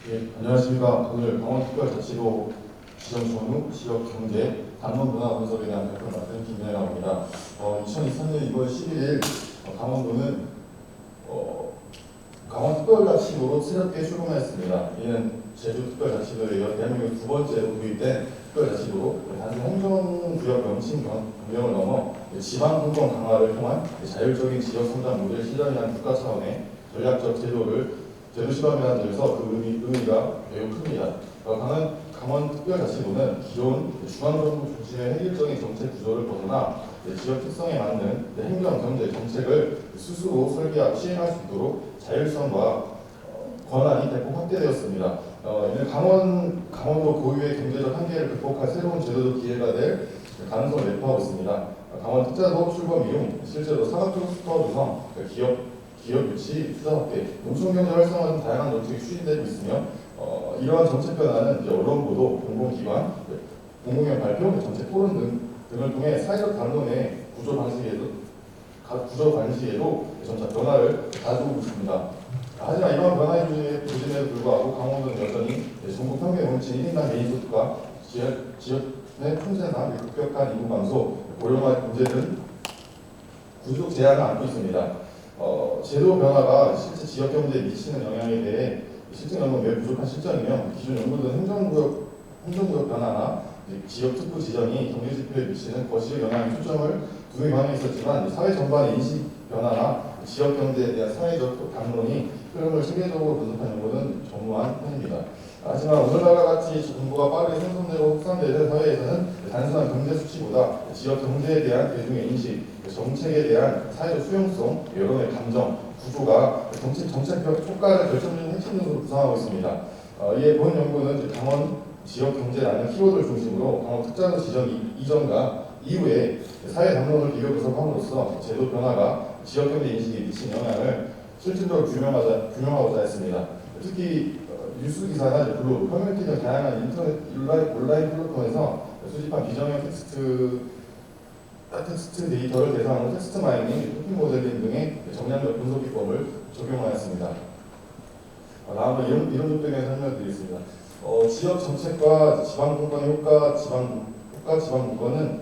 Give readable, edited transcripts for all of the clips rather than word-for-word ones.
예, 안녕하십니까. 오늘 강원특별자치도 지정 전후 지역 경제 담론 문화 분석에 대한 발표를 맡은 김연아라고 합니다. 2023년 2월 11일 강원도는 강원특별자치도로 새롭게 출범했습니다. 이는 제주특별자치도에 이어 대한민국 두 번째로 도입된 특별자치도로 단순 행정구역 명칭 변경을 넘어 지방분권 강화를 통한 자율적인 지역 성장 모델 실현이라는 국가 차원의 전략적 제도 시범이라는 점에서 그 의미가 매우 큽니다. 강원특별자치도는 기존 중앙정부 중심의 획일적인 정책 구조를 벗어나 지역 특성에 맞는 행정, 경제 정책을 스스로 설계하고 시행할 수 있도록 자율성과 권한이 대폭 확대되었습니다. 이는 강원도 고유의 경제적 한계를 극복할 새로운 제도적 기회가 될 가능성을 내포하고 있습니다. 강원특자도 출범 이후 실제로 산업적 스토어 구성, 기업 유치, 투자 확대, 농촌경제 활성화 등 다양한 정책이 추진되고 있으며 이러한 정책 변화는 언론 보도, 공공기관, 공공연 발표, 정책 토론 등을 통해 사회적 담론의 구조 관시에도 점차 변화를 가져오고 있습니다. 하지만 이러한 변화의 조짐에도 불구하고 강원도는 여전히 전국 평균 원칙 1인당 개인 소득과 지역의 풍세나 급격한 인구 감소, 고령화 문제 등 구조적 제한을 안고 있습니다. 제도 변화가 실제 지역 경제에 미치는 영향에 대해 실증 연구는 매우 부족한 실정이며 기존 연구는 행정구역 변화나 지역 특구 지정이 경제 지표에 미치는 거시적 영향에 초점을 두고 방향 있었지만 사회 전반의 인식 변화나 지역 경제에 대한 사회적 담론이 흐름을 체계적으로 분석한 연구는 전무한 편입니다. 하지만 오늘날과 같이 정보가 빠르게 생성되고 확산되는 사회에서는 단순한 경제 수치보다 지역 경제에 대한 대중의 인식, 정책에 대한 사회적 수용성, 여론의 감정, 구조가 정책 효과를 결정짓는 핵심 요소로 구성하고 있습니다. 이에 본 연구는 강원 지역 경제라는 키워드를 중심으로 강원 특자도 지정 이전과 이후에 사회 담론을 비교 분석함으로써 제도 변화가 지역 경제 인식에 미친 영향을 실질적으로 규명하고자 했습니다. 특히 뉴스 기사나 블로그, 커뮤니티 등 다양한 인터넷 온라인 플랫폼에서 수집한 비정형 텍스트 데이터를 대상으로 텍스트 마이닝, 토핑 모델링 등의 정량적 분석 기법을 적용하였습니다. 다음으로 이런 점에 대해 설명드리겠습니다. 지역 정책과 지방분권의 효과, 지방분권은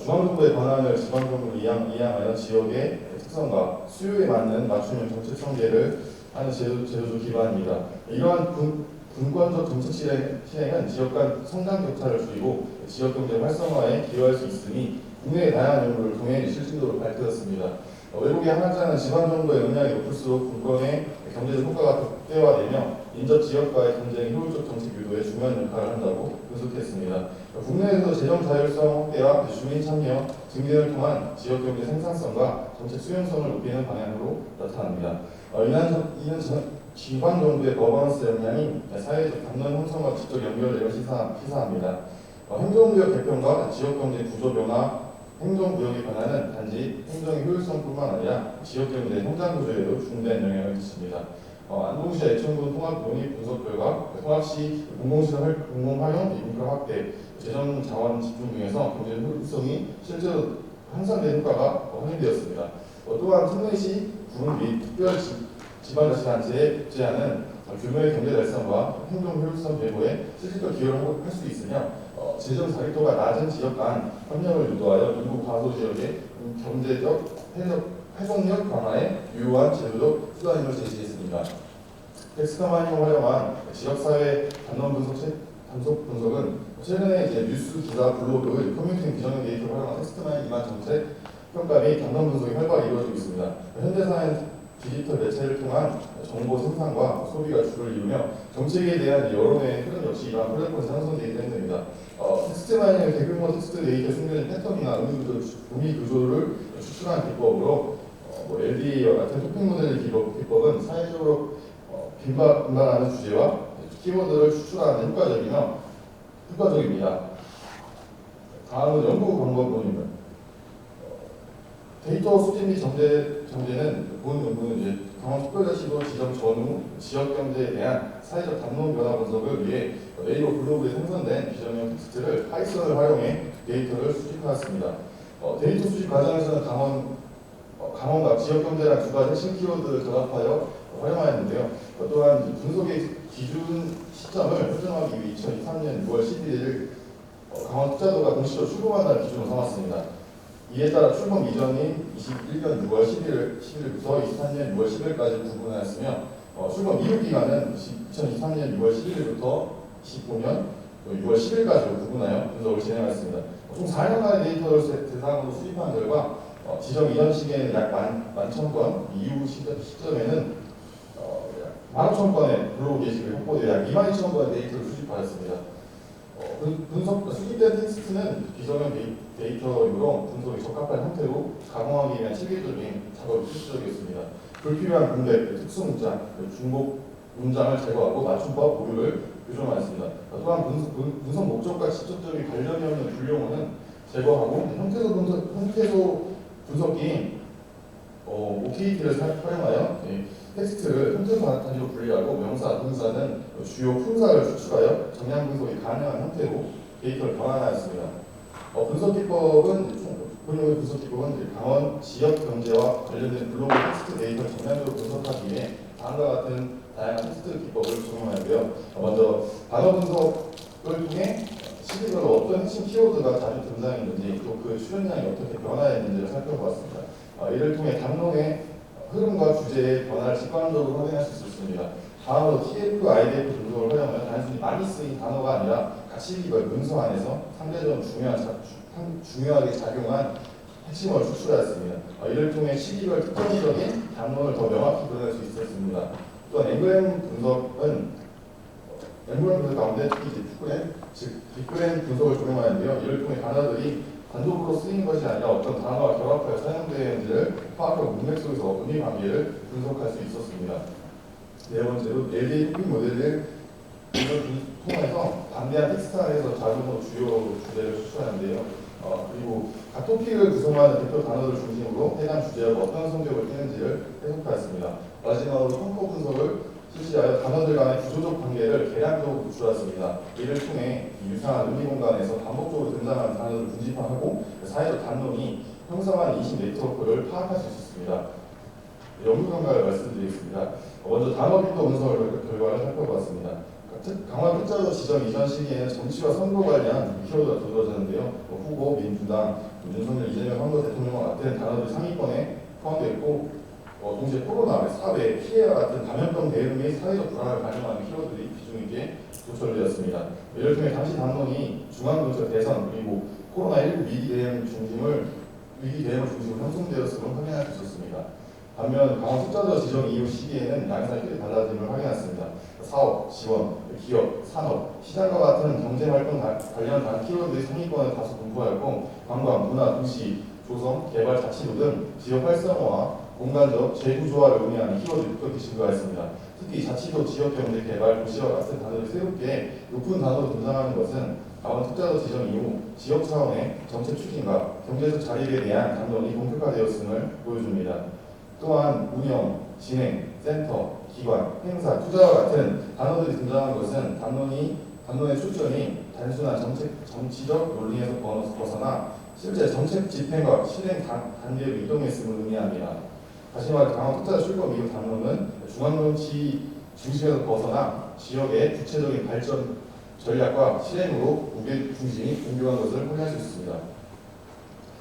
중앙정부의 권한을 지방정부로 이양하여 지역의 특성과 수요에 맞는 맞춤형 정책 전개를 하는 제도적 기반입니다. 이러한 분권적 정책 실행은 지역 간 성장 격차를 줄이고 지역 경제 활성화에 기여할 수 있으니 국내의 다양한 연구를 통해 실증도로 밝혀졌습니다. 외국의 한학자는 지방정부의 영향이 높을수록 분권의 경제적 효과가 극대화되며 인접 지역과의 경쟁이 효율적 정책 유도에 중요한 역할을 한다고 분석했습니다. 국내에서 재정 자율성 확대와 주민 참여 증진을 통한 지역 경제 생산성과 정책 수용성을 높이는 방향으로 나타납니다. 이는 지방 정부의 거버넌스 역량이 사회적 담론 형성과 직접 연결되어 시사합니다. 행정구역 개편과 지역 경제 구조 변화, 행정구역의 변화는 단지 행정의 효율성뿐만 아니라 지역 경제 성장 구조에도 중대한 영향을 미칩니다. 안동시와 예천군 통합 논의 분석 결과 통합시 공공시설 공공활용 인프라 확대, 재정 자원 집중 등에서 경제 효율성이 실제로 향상된 효과가 확인되었습니다. 또한 청년시 군 및 특별 지방자치단체에 제하는 규모의 경제 달성과 행정 효율성 배보에 실질적 기여를 할 수 있으며 재정 자립도가 낮은 지역 간 협력을 유도하여 일부 과소 지역의 경제적 회복력 강화에 유효한 제도적 수단임을 제시했습니다. 텍스트 마이닝을 활용한 지역사회 담론 분석은 최근에 뉴스 기사, 블로그, 커뮤니티 비정형 데이터를 활용한 텍스트 마이닝 기반 정책 평가 및 담론 분석이 활발히 이루어지고 있습니다. 현대 사회는 디지털 매체를 통한 정보 생산과 소비가 주를 이루며 정책에 대한 여론의 흐름 역시 이러한 플랫폼에서 형성되기 때문입니다. 텍스트 마이닝은 대규모 텍스트 데이터 숨겨진 패턴이나 의미 구조를 추출하는 기법으로 LDA와 같은 토핑 모델의 기법은 사회적으로 빈발하는 주제와 키워드를 추출하는 효과적입니다. 다음은 연구 방법론입니다. 데이터 수집 및 정제는 본 연구는 강원특별자치도 지정 전후 지역 경제에 대한 사회적 담론 변화 분석을 위해 네이버 블로그에 생성된 비정형 텍스트를 파이썬을 활용해 데이터를 수집하였습니다. 데이터 수집 과정에서는 강원과 지역경제란 두 가지 핵심 키워드를 결합하여 활용하였는데요. 또한 분석의 기준 시점을 설정하기 위해 2023년 6월 11일 강원 투자도가 공식적으로 출범한 날 기준으로 삼았습니다. 이에 따라 출범 이전인 21년 6월 11일부터 23년 6월 10일까지 구분하였으며 출범 이후 기간은 2023년 6월 11일부터 29년 6월 10일까지로 구분하여 분석을 진행하였습니다. 총 4년간의 데이터를 대상으로 수집한 결과 지정 이전 시기에는 약 11,000건, 이후 시점에는 15,000건의 블로그 게시글이 확보되어 약 22,000건의 데이터를 수집하였습니다. 수집된 텍스트는 비정형 데이터이므로 분석에 적합한 형태로 가공하기 위한 체계적인 작업이 필수적이었습니다. 불필요한 공백, 특수 문장, 중복 문장을 제거하고 맞춤법 오류를 교정하였습니다. 또한 분석 목적과 직접적인 관련이 없는 불용어는 제거하고 형태소 분석기인 OKT를 활용하여 텍스트를 형태소 단위로 분리하고 명사, 동사는 주요 품사를 추출하여 정량 분석이 가능한 형태로 데이터를 변환하였습니다. 분석 기법은 본용의 분석 기법은 강원 지역 경제와 관련된 블로그 텍스트 데이터를 정량적으로 분석하기 위해 다음과 같은 다양한 텍스트 기법을 적용하였고요. 먼저 단어 분석을 통해 시기별로 어떤 핵심 키워드가 자주 등장했는지 또 그 출연량이 어떻게 변화했는지를 살펴보았습니다. 이를 통해 담론의 흐름과 주제의 변화를 직관적으로 확인할 수 있었습니다. 다음으로 TF, IDF 분석을 활용하면 단순히 많이 쓰인 단어가 아니라 가치기별 문서 안에서 상대적으로 중요하게 작용한 핵심을 추출하였습니다. 이를 통해 시기별 특정적인 담론을 더 명확히 그려낼 수 있었습니다. 또한 앵그램 분석은 앵그램 분석 가운데 특히 빅그램, 즉 빅그램 분석을 적용하였는데요. 이를 통해 단어들이 단독으로 쓰인 것이 아니라 어떤 단어와 결합하여 사용되는지를 파악하고 문맥 속에서 의미 관계를 분석할 수 있었습니다. 네 번째로 LDA 토픽 모델을 통해서 방대한 텍스트 안에서 자동으로 주요 주제를 추출하는데요. 그리고 각 토픽을 구성하는 대표 단어들 중심으로 해당 주제와 어떤 성격을 띠는지를 해석하였습니다. 마지막으로 컴포 분석을 실시하여 단어들 간의 구조적 관계를 계량적으로 구출하였습니다. 이를 통해 유사한 의미 공간에서 반복적으로 등장하는 단어를 분집하고 사회적 담론이 형성한 인식 네트워크를 파악할 수 있었습니다. 연구 결과를 말씀드리겠습니다. 먼저 단어 빈도 분석 결과를 살펴보았습니다. 강화 특자도 지정 이전 시기에는 정치와 선거 관련 키워드가 두드러졌는데요. 후보, 민주당, 윤석열, 이재명 선거 대통령과 같은 단어들이 상위권에 포함되어 있고 동시에 코로나, 사회, 피해와 같은 감염병 대응 및 사회적 불안을 반영하는 키워드들이 비중 있게 조철되었습니다. 이를 통해 당시 담론이 중앙정책 대선 그리고 코로나19 위기 대응을 중심으로 형성되었음을 확인할 수 있었습니다. 반면 강원 숫자도 지정 이후 시기에는 양상이 크게 달라짐을 확인했습니다. 사업, 지원, 기업, 산업, 시장과 같은 경제활동 관련 다른 키워드의 상위권을 다수 분포하였고 관광, 문화, 도시, 조성, 개발, 자치도 등 지역 활성화와 공간적 재구조화를 의미하는 키워드가 급격히 증가했습니다. 특히 자치도, 지역경제 개발, 도시와 같은 단어들이 새롭게 높은 단어로 등장하는 것은 강원 특자도 지정 이후 지역 차원의 정책 추진과 경제적 자립에 대한 담론이 본격화되었음을 보여줍니다. 또한 운영, 진행, 센터, 기관, 행사, 투자와 같은 단어들이 등장한 것은 담론의 출전이 단순한 정치적 논리에서 벗어나 실제 정책 집행과 실행 단계로 이동했음을 의미합니다. 다시 말해 강원 투자 출범 이후 담론은 중앙정치 중심에서 벗어나 지역의 구체적인 발전 전략과 실행으로 무게 중심이 공유한 것을 확인할 수 있습니다.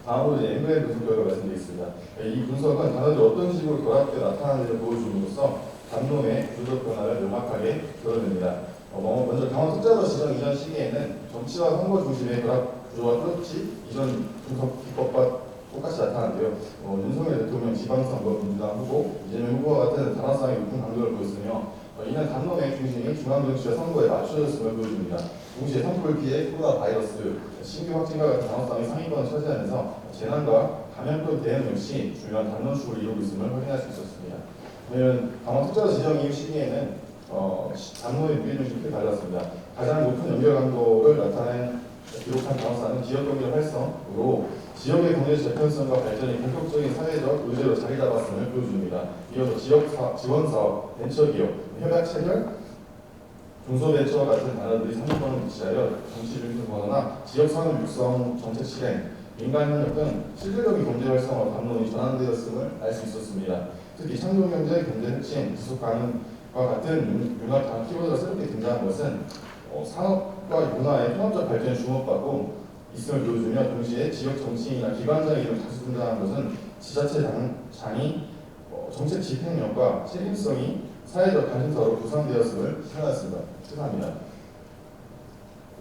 다음으로 앵그램 분석 결과를 말씀드리겠습니다. 이 분석은 단어들이 어떤 식으로 결합되어 나타나는지를 보여줌으로써 담론의 구조적 변화를 명확하게 드러냅니다. 먼저 강원 특자도 지정 이전 시기에는 정치와 선거 중심의 결합 구조와 뚜렷이 이전 분석 기법과 똑같이 나타나는데요. 윤석열 대통령 지방선거 민주당 후보, 이재명 후보와 같은 단어성이 높은 강조를 보였으며 이는 담론의 중심이 중앙정치와 선거에 맞춰졌음을 보여줍니다. 동시에 산불 피해, 코로나 바이러스, 신규 확진과 같은 단어성이 상위권을 차지하면서 재난과 감염병 대응 역시 중요한 담론축을 이루고 있음을 확인할 수 있었습니다. 왜냐하면 강원 특자도 지정 이후 시기에는 담론의 무게중심이 크게 달랐습니다. 가장 높은 연결 강도를 기록한 단어사는 지역경제 활성으로 지역의 경제 재편성과 발전이 본격적인 사회적 의제로 자리 잡았음을 보여줍니다. 이어서 지원사업, 벤처기업, 협약체결, 중소벤처와 같은 단어들이 상위권을 위치하여 정치 중심 번호나 지역산업 육성 정책 실행, 민간 협력 등 실질적인 경제 활성화 담론이 전환되었음을 알 수 있었습니다. 특히 창조경제, 경제혁신, 지속가능과 같은 융합 키워드가 새롭게 등장한 것은 산업과 문화의 통합적 발전에 주목받고 있음을 보여주며, 동시에 지역 정치인이나 기관장의 이름 다수 등장한 것은 지자체장이 정책 집행력과 책임성이 사회적 관심사로 구성되었음을 시사하였습니다.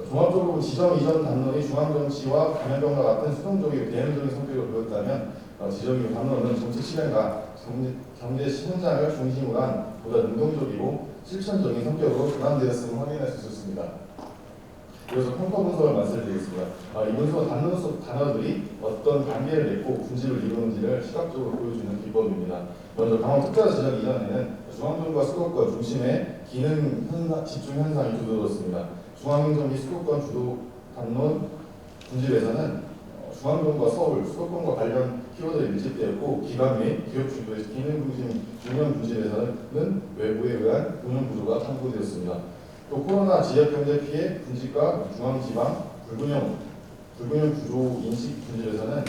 종합적으로 지정 이전 담론이 중앙정치와 감염병과 같은 수동적이고 대응적인 성격을 보였다면, 지정 이후 담론은 정책 실행과 경제 현장을 중심으로 한 보다 능동적이고 실천적인 성격으로 전환되었음을 확인할 수 있었습니다. 그래서 평가 분석을 말씀드리겠습니다. 이 문서 담론 속 단어들이 어떤 관계를 맺고 군집을 이루는지를 시각적으로 보여주는 기법입니다. 먼저 강원 특자 지정 이전에는 중앙정부와 수도권 중심의 기능 집중 현상이 주도되었습니다. 중앙행정 및 수도권 주도 담론 군집에서는 중앙정부와 서울, 수도권과 관련 키워드에 밀집되었고, 기관 및 기업 주도의 기능 중심 중형 군집에서는 외부에 의한 운영 구조가 탐구되었습니다. 또 코로나 지역경제 피해 군집과 중앙지방 불균형 구조 인식 군집에서는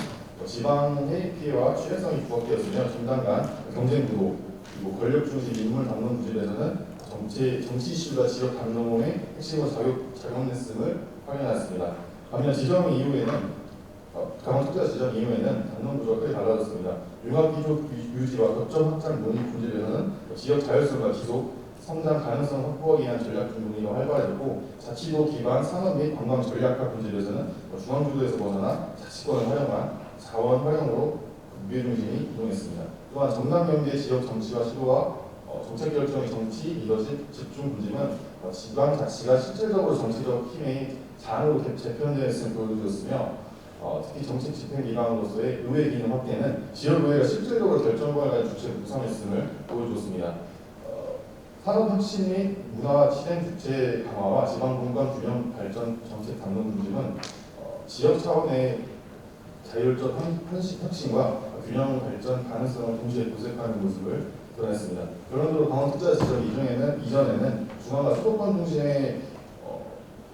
지방의 피해와 취약성이 부각되었으며, 중단 간 경쟁 구도 그리고 권력 중심 인물 담론 군집에서는 정치 이슈가 지역 담론의 핵심으로 작용했음을 확인하였습니다. 반면 지정 이후에는 강원 특자 지정 이후에는 담론 구조가 크게 달라졌습니다. 융합 기조 유지와 거점 확장 논의 군집에서는 지역 자율성과 지속 성장 가능성 확보하기 위한 전략 논의가 활발해졌고, 자치도 기반 산업 및 관광 전략화 군집에서는 중앙주도에서 벗어나 자치권을 활용한 자원 활용으로 무게중심이 이동했습니다. 또한 정당경제 지역 정치와 시도와 정책 결정의 정치 리더십 집중 군집은 지방 자치가 실질적으로 정치적 힘의 장으로 재편되었음을 보여주었으며, 특히 정책 집행 기관으로서의 의회 기능 확대는 지역의회가 실질적으로 결정권을 가진 주체로 구성했음을 보여주었습니다. 산업혁신 및 문화 실행 주체 강화와 지방 공간 균형 발전 정책 담론 군집은 지역 차원의 자율적 혁신과 균형 발전 가능성을 동시에 도색하는 모습을 드러냈습니다. 결론적으로 강원 특자 지정 이전에는 중앙과 수도권 중심의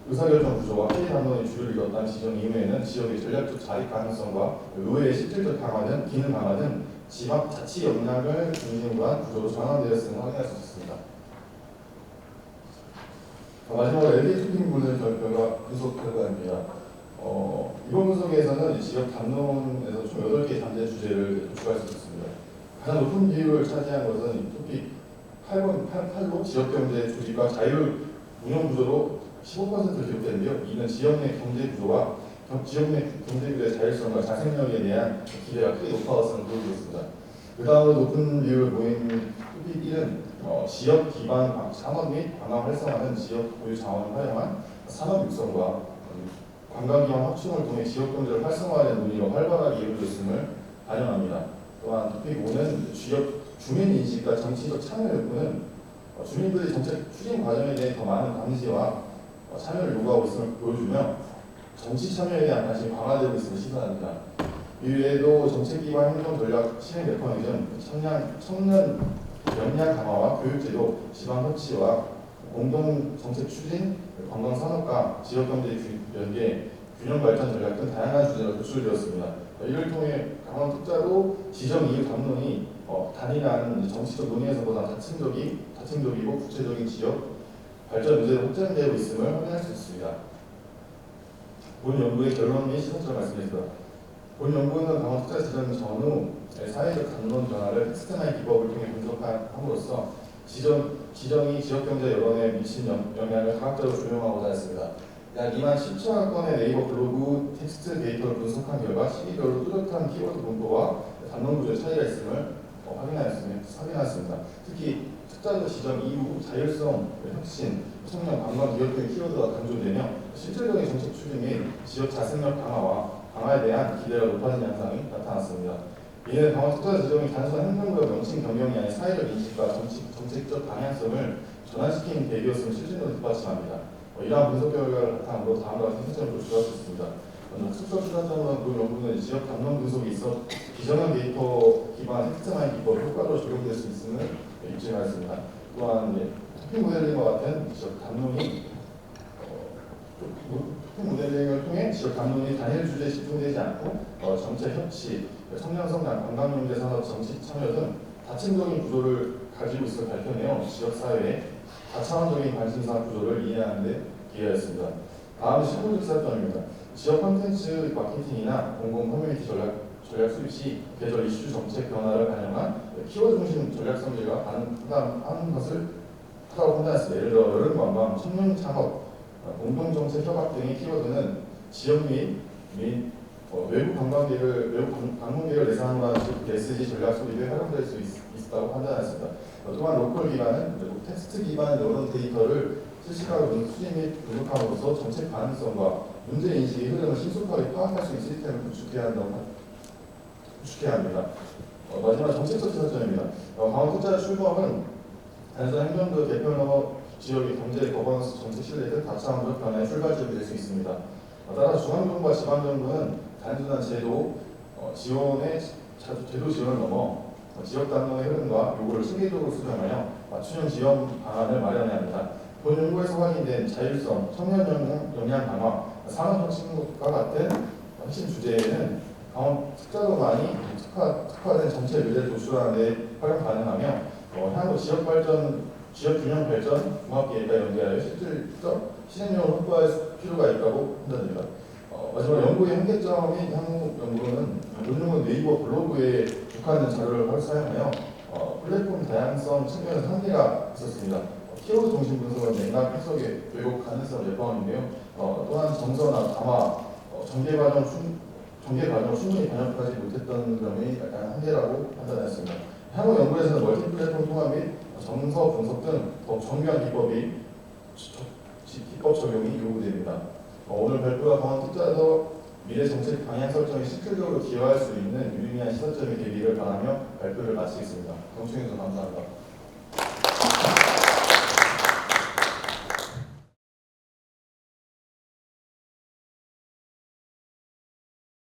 의사결정 구조와 피해 담론의 주류를 이뤘던 지정 이후에는 지역의 전략적 자립 가능성과 의회의 실질적 강화 등 기능 강화 등 지방 자치 역량을 중심으로 한 구조로 전환되었음을 확인할 수 있습니다. 마지막으로 LA 투핑 분석 결과입니다. 이번 분석에서는 지역 담론에서 총 8개의 잠재 주제를 도출할 수 있습니다. 가장 높은 비율을 차지한 것은 토픽 8로 지역경제 조직과 자율 운영 구조로 15% 기록되는데요. 이는 지역 내 경제 구조와 지역 내 경제 구조의 자율성과 자생력에 대한 기대가 크게 높아졌음을 보여주었습니다. 그 다음으로 높은 비율을 보인 토픽 1은 지역 기반 산업 및 관광 활성화는 지역 고유 자원을 활용한 산업 육성과 관광기관 확충을 통해 지역 경제를 활성화하는 논의가 활발하게 이루어졌음을 반영합니다. 또한 토픽 5는 지역 주민 인식과 정치적 참여 욕구는 주민들이 정책 추진 과정에 대해 더 많은 감시와 참여를 요구하고 있음을 보여주며, 정치 참여에 대한 관심이 강화되고 있음을 시사합니다. 이외에도 정책 기반 행정 전략 실행 메커니즘, 청년 역량 강화와 교육제도, 지방 협치와 공동 정책 추진, 관광 산업과 지역 경제 연계, 균형 발전 전략 등 다양한 주제가 도출되었습니다. 이를 통해 강원 특자도 지정 이후 담론이 단일한 정치적 논의에서 보다 다층적이고 구체적인 지역 발전 의제로 확장되고 있음을 확인할 수 있습니다. 본 연구의 결론 및 시사점을 말씀드립니다. 본 연구는 강원 특자 지정 전후 사회적 담론 변화를 텍스트나의 기법을 통해 분석함으로써 지정이 지역경제 여론에 미친 영향을 과학적으로 조명하고자 했습니다. 약 2만 10천 건의 네이버 블로그 텍스트 데이터를 분석한 결과 시기별로 뚜렷한 키워드 분포와 담론 구조의 차이가 있음을 확인하였습니다. 특히 특자도 지정 이후 자율성, 혁신, 청년, 관광, 기업 등의 키워드가 강조되며 실질적인 정책 추진 및 지역 자생력 강화에 대한 기대가 높아진 현상이 나타났습니다. 이는 강원 특자 지정이 단순한 행정구역 명칭 변경이 아닌 사회적 인식과 정책적 방향성을 전환시키는 계기였음을 실질적으로 뒷받침합니다. 이러한 분석 결과를 바탕으로 다음과 같은 시점을 도출할 수 있습니다. 먼저 특정 추가점은 그 연구는 지역 담론 분석이 있어 비정한 데이터 기반 텍스트마인 기법이 효과적으로 적용될 수 있음을 입증하였습니다. 또한 토핑 모델링과 같은 지역 담론이 토핑 토픽 모델링을 통해 지역 담론이 단일 주제에 집중되지 않고 정책 협치, 청년성 관광용재 산업 정치 참여 등 다층적인 구조를 가지고 있어 발표내어 지역사회의 다차원적인 관심사 구조를 이해하는 데 기여했습니다. 다음은 실무적 시사점입니다. 지역 콘텐츠 마케팅이나 공공 커뮤니티 전략 수립 시 계절 이슈 정책 변화를 반영한 키워드 중심 전략 설계가 가능한 것을 하다고 판단했습니다. 예를 들어 여름관광, 청년 창업, 공동정책 협약 등의 키워드는 지역 및 외부 방문객을 대상으로 한 메시지 전략 수립에 활용될 수 있다고 판단했습니다. 또한 로컬 기반은 텍스트 기반 여론 데이터를 실시간으로 수집 및 분석함으로써 정책 가능성과 문제 인식의 흐름을 신속하게 파악할 수 있는 시스템을 구축해야 합니다. 마지막 정책적 시사점입니다. 강원 투자의 출범은 단순한 행정부 개편 넘어 지역의 경제, 거버넌스, 정책 신뢰 등 다차원적 변화의 출발점이 될 수 있습니다. 따라 중앙정부와 지방정부는 단순한 제도 지원을 넘어 지역 담론의 흐름과 요구를 체계적으로 수정하여 맞춤형 지원 방안을 마련해야 합니다. 본 연구에서 확인된 자율성, 청년 역량 강화, 산업 혁신과 같은 핵심 주제에는 강원 특자도만이 특화된 정책 의제를 도출하는 데 활용 가능하며 향후 지역 발전, 지역 균형 발전, 종합계획과 연계하여 실질적 실행력을 확보할 필요가 있다고 판단됩니다. 마지막 연구의 한계점인 향후 연구는 논문은 네이버 블로그에 국한된 자료를 사용하여 플랫폼 다양성 측면에서 한계가 있었습니다. 키워드 중심 분석은 맥락 해석의 왜곡 가능성을 예방하는데요. 또한 정서나 담화, 전개 과정을 충분히 반영하지 못했던 점이 약간 한계라고 판단했습니다. 향후 연구에서는 멀티 플랫폼 통합 및 정서 분석 등 더 정교한 기법 적용이 요구됩니다. 오늘 발표가 강원 투자에서 미래 정책 방향 설정에 실질적으로 기여할 수 있는 유의미한 시사점이 되기를 바라며 발표를 마치겠습니다. 경청해 주셔서 감사합니다.